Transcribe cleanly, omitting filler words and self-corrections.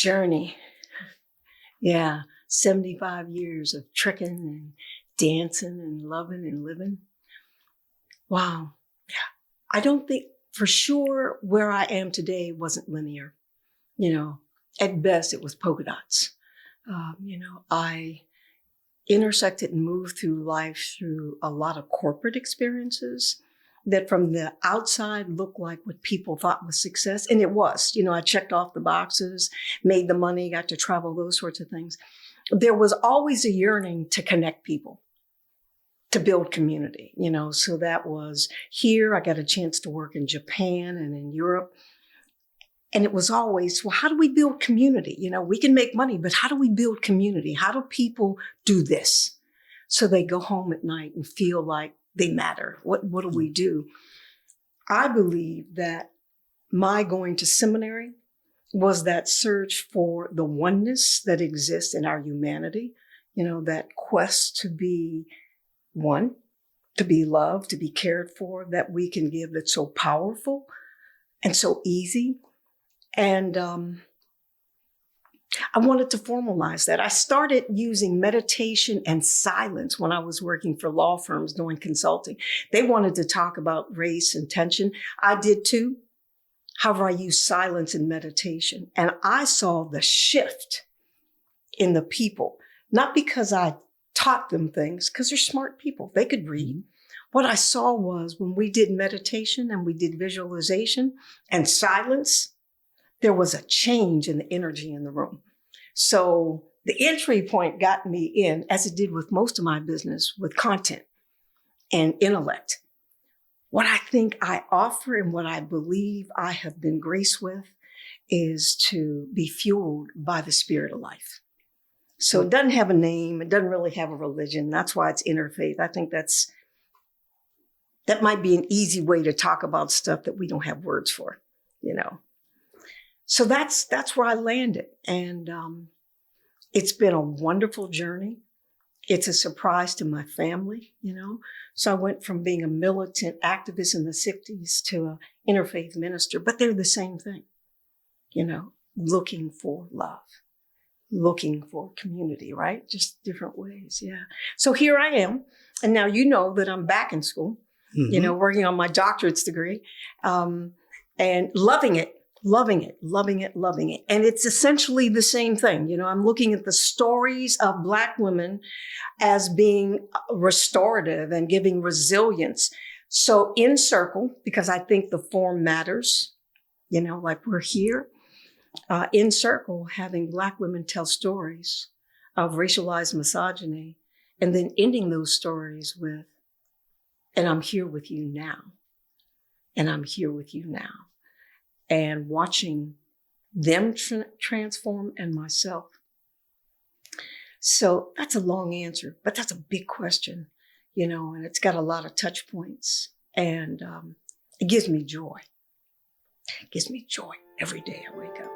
journey. Yeah, 75 years of tricking and dancing and loving and living. Wow. I don't think for sure where I am today wasn't linear. At best it was polka dots. I intersected and moved through life through a lot of corporate experiences that from the outside looked like what people thought was success. And it was. I checked off the boxes, made the money, got to travel, those sorts of things. There was always a yearning to connect people, to build community, so that was here. I got a chance to work in Japan and in Europe. And it was always, well, how do we build community? We can make money, but how do we build community? How do people do this? So they go home at night and feel like they matter. What do we do? I believe that my going to seminary was that search for the oneness that exists in our humanity, that quest to be one, to be loved, to be cared for, that we can give, that's so powerful and so easy. And I wanted to formalize that. I started using meditation and silence when I was working for law firms doing consulting. They wanted to talk about race and tension. I did too. However, I used silence and meditation. And I saw the shift in the people, not because I taught them things, because they're smart people. They could read. What I saw was when we did meditation and we did visualization and silence, there was a change in the energy in the room. So the entry point got me in, as it did with most of my business, with content and intellect. What I think I offer and what I believe I have been graced with is to be fueled by the spirit of life. So it doesn't have a name. It doesn't really have a religion. That's why it's interfaith. I think that might be an easy way to talk about stuff that we don't have words for, So that's where I landed. And it's been a wonderful journey. It's a surprise to my family, So I went from being a militant activist in the 60s to an interfaith minister, but they're the same thing, looking for love, looking for community, right? Just different ways, yeah. So here I am. And now that I'm back in school, working on my doctorate's degree, and loving it. And it's essentially the same thing. I'm looking at the stories of Black women as being restorative and giving resilience. So in circle, because I think the form matters, like we're here, in circle, having Black women tell stories of racialized misogyny and then ending those stories with, and I'm here with you now. And I'm here with you now. And watching them transform and myself. So that's a long answer, but that's a big question, and it's got a lot of touch points. And it gives me joy. It gives me joy every day I wake up.